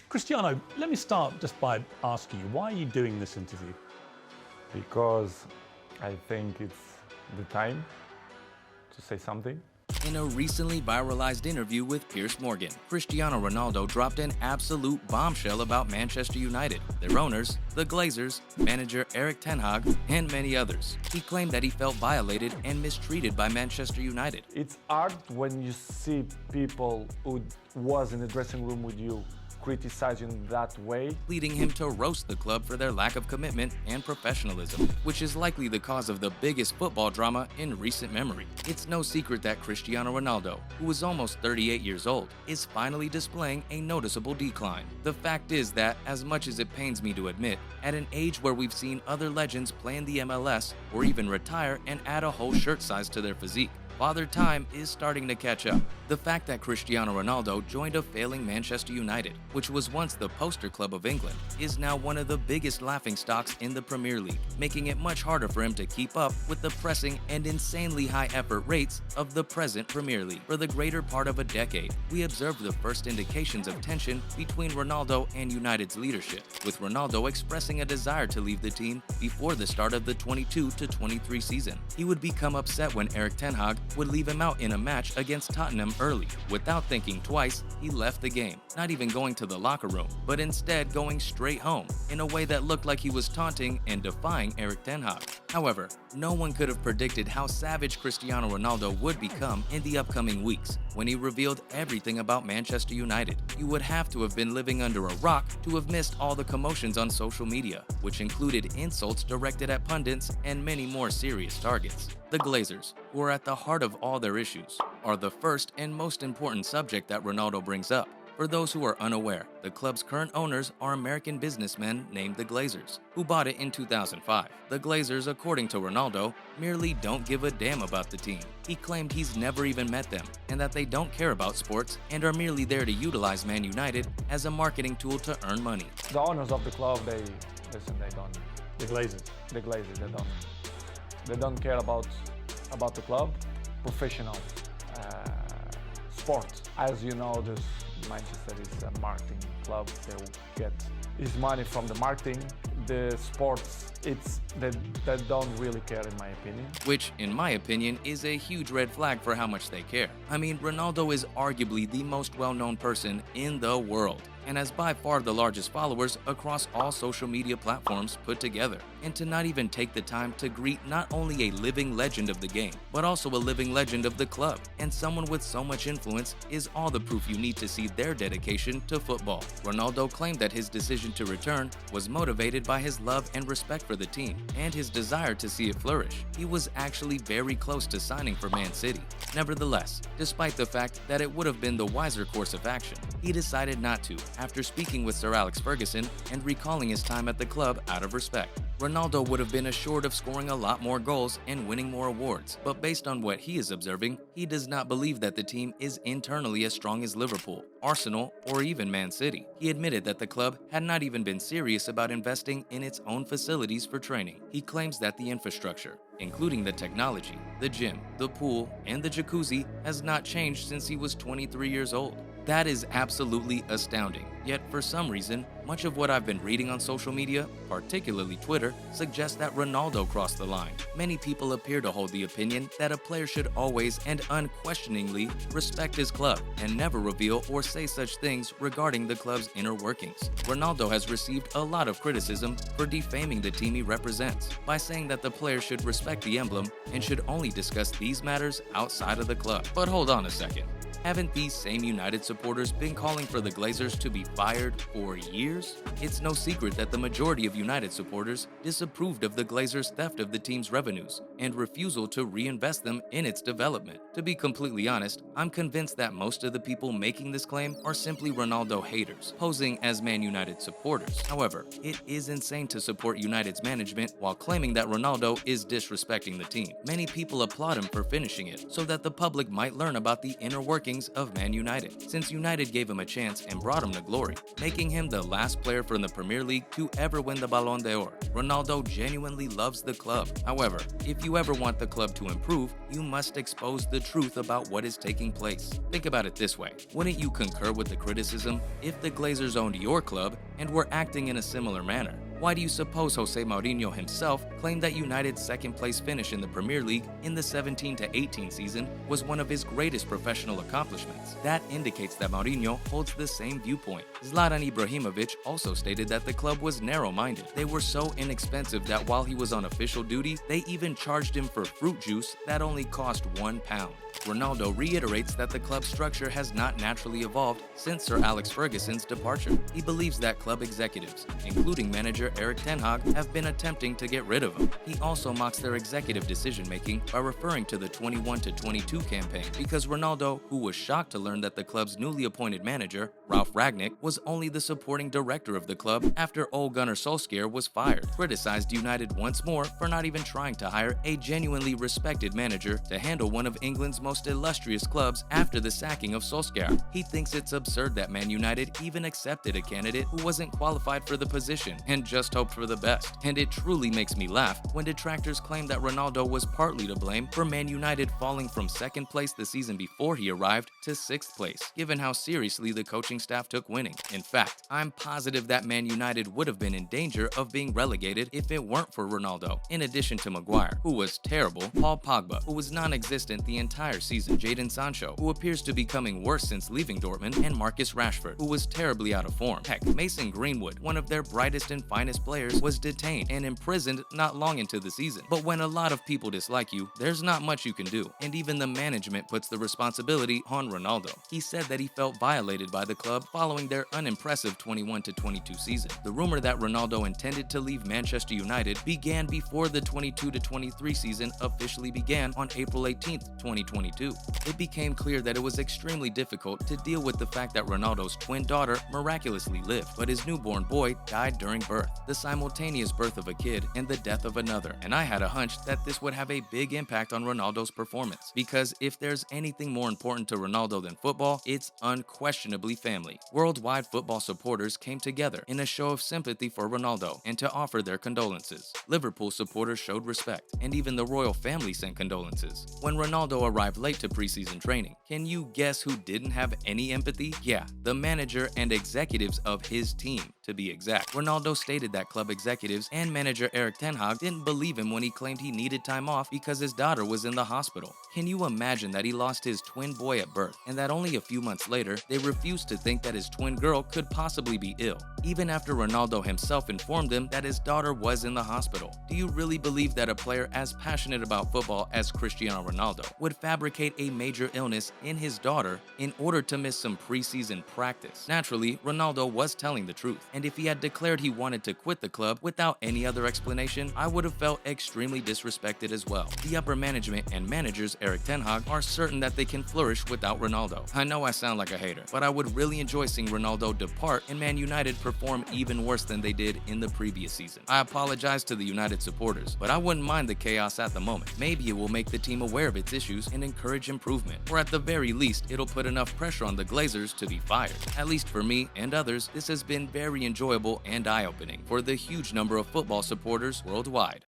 Cristiano, let me start just by asking you, why are you doing this interview? Because I think it's the time to say something. In a recently viralized interview with Piers Morgan, Cristiano Ronaldo dropped an absolute bombshell about Manchester United, their owners, the Glazers, manager Erik ten Hag, and many others. He claimed that he felt violated and mistreated by Manchester United. It's hard when you see people who was in the dressing room with you criticizing that way, leading him to roast the club for their lack of commitment and professionalism, which is likely the cause of the biggest football drama in recent memory. It's no secret that Cristiano Ronaldo, who is almost 38 years old, is finally displaying a noticeable decline. The fact is that, as much as it pains me to admit, at an age where we've seen other legends play in the MLS or even retire and add a whole shirt size to their physique, Father Time is starting to catch up. The fact that Cristiano Ronaldo joined a failing Manchester United, which was once the poster club of England, is now one of the biggest laughingstocks in the Premier League, making it much harder for him to keep up with the pressing and insanely high effort rates of the present Premier League. For the greater part of a decade, we observed the first indications of tension between Ronaldo and United's leadership, with Ronaldo expressing a desire to leave the team before the start of the 22-23 season. He would become upset when Erik ten Hag would leave him out in a match against Tottenham early. Without thinking twice, he left the game, not even going to the locker room, but instead going straight home, in a way that looked like he was taunting and defying Erik ten Hag. However, no one could have predicted how savage Cristiano Ronaldo would become in the upcoming weeks, when he revealed everything about Manchester United. You would have to have been living under a rock to have missed all the commotions on social media, which included insults directed at pundits and many more serious targets. The Glazers, who are at the heart of all their issues, are the first and most important subject that Ronaldo brings up. For those who are unaware, the club's current owners are American businessmen named the Glazers, who bought it in 2005. The Glazers, according to Ronaldo, merely don't give a damn about the team. He claimed he's never even met them, and that they don't care about sports and are merely there to utilize Man United as a marketing tool to earn money. the owners of the club, they don't. The Glazers. The Glazers, they don't care about the club. Professional sport, as you know, this Manchester is a marketing club. They will get his money from the marketing. The sports, they don't really care, in my opinion. Which, in my opinion, is a huge red flag for how much they care. I mean, Ronaldo is arguably the most well-known person in the world, and has by far the largest followers across all social media platforms put together. And to not even take the time to greet not only a living legend of the game, but also a living legend of the club, and someone with so much influence, is all the proof you need to see their dedication to football. Ronaldo claimed that his decision to return was motivated by his love and respect for the team, and his desire to see it flourish. He was actually very close to signing for Man City. Nevertheless, despite the fact that it would have been the wiser course of action, he decided not to, after speaking with Sir Alex Ferguson and recalling his time at the club out of respect. Ronaldo would have been assured of scoring a lot more goals and winning more awards, but based on what he is observing, he does not believe that the team is internally as strong as Liverpool, Arsenal, or even Man City. He admitted that the club had not even been serious about investing in its own facilities for training. He claims that the infrastructure, including the technology, the gym, the pool, and the jacuzzi, has not changed since he was 23 years old. That is absolutely astounding. Yet, for some reason, much of what I've been reading on social media, particularly Twitter, suggests that Ronaldo crossed the line. Many people appear to hold the opinion that a player should always and unquestioningly respect his club and never reveal or say such things regarding the club's inner workings. Ronaldo has received a lot of criticism for defaming the team he represents by saying that the player should respect the emblem and should only discuss these matters outside of the club. But hold on a second. Haven't these same United supporters been calling for the Glazers to be fired for years? It's no secret that the majority of United supporters disapproved of the Glazers' theft of the team's revenues and refusal to reinvest them in its development. To be completely honest, I'm convinced that most of the people making this claim are simply Ronaldo haters, posing as Man United supporters. However, it is insane to support United's management while claiming that Ronaldo is disrespecting the team. Many people applaud him for finishing it, so that the public might learn about the inner workings workings of Man United, since United gave him a chance and brought him to glory, making him the last player from the Premier League to ever win the Ballon d'Or. Ronaldo genuinely loves the club. However, if you ever want the club to improve, you must expose the truth about what is taking place. Think about it this way. Wouldn't you concur with the criticism if the Glazers owned your club and were acting in a similar manner? Why do you suppose Jose Mourinho himself claimed that United's second-place finish in the Premier League in the 17-18 season was one of his greatest professional accomplishments? That indicates that Mourinho holds the same viewpoint. Zlatan Ibrahimovic also stated that the club was narrow-minded. They were so inexpensive that while he was on official duty, they even charged him for fruit juice that only cost £1. Ronaldo reiterates that the club structure has not naturally evolved since Sir Alex Ferguson's departure. He believes that club executives, including manager Erik ten Hag, have been attempting to get rid of him. He also mocks their executive decision-making by referring to the 21-22 campaign, because Ronaldo, who was shocked to learn that the club's newly appointed manager, Ralf Rangnick, was only the supporting director of the club after Ole Gunnar Solskjaer was fired, criticized United once more for not even trying to hire a genuinely respected manager to handle one of England's most illustrious clubs after the sacking of Solskjaer. He thinks it's absurd that Man United even accepted a candidate who wasn't qualified for the position and just hoped for the best. And it truly makes me laugh when detractors claim that Ronaldo was partly to blame for Man United falling from second place the season before he arrived to sixth place, given how seriously the coaching staff took winning. In fact, I'm positive that Man United would have been in danger of being relegated if it weren't for Ronaldo. In addition to Maguire, who was terrible, Paul Pogba, who was non-existent the entire season, Jadon Sancho, who appears to be becoming worse since leaving Dortmund, and Marcus Rashford, who was terribly out of form. Heck, Mason Greenwood, one of their brightest and finest players, was detained and imprisoned not long into the season. But when a lot of people dislike you, there's not much you can do, and even the management puts the responsibility on Ronaldo. He said that he felt violated by the club following their unimpressive 21-22 season. The rumor that Ronaldo intended to leave Manchester United began before the 22-23 season officially began on April 18, 2022. It became clear that it was extremely difficult to deal with the fact that Ronaldo's twin daughter miraculously lived, but his newborn boy died during birth, the simultaneous birth of a kid and the death of another. And I had a hunch that this would have a big impact on Ronaldo's performance, because if there's anything more important to Ronaldo than football, it's unquestionably family. Worldwide football supporters came together in a show of sympathy for Ronaldo and to offer their condolences. Liverpool supporters showed respect, and even the royal family sent condolences. When Ronaldo arrived late to preseason training, can you guess who didn't have any empathy? Yeah, the manager and executives of his team, to be exact. Ronaldo stated that club executives and manager Erik ten Hag didn't believe him when he claimed he needed time off because his daughter was in the hospital. Can you imagine that he lost his twin boy at birth, and that only a few months later, they refused to think that his twin girl could possibly be ill, even after Ronaldo himself informed him that his daughter was in the hospital? Do you really believe that a player as passionate about football as Cristiano Ronaldo would fabricate a major illness in his daughter in order to miss some preseason practice? Naturally, Ronaldo was telling the truth, and if he had declared he wanted to quit the club without any other explanation, I would have felt extremely disrespected as well. The upper management and managers Erik ten Hag are certain that they can flourish without Ronaldo. I know I sound like a hater, but I would really enjoy seeing Ronaldo depart and Man United perform even worse than they did in the previous season. I apologize to the United supporters, but I wouldn't mind the chaos at the moment. Maybe it will make the team aware of its issues and encourage improvement, or at the very least, it'll put enough pressure on the Glazers to be fired. At least for me and others, this has been very enjoyable and eye-opening for the huge number of football supporters worldwide.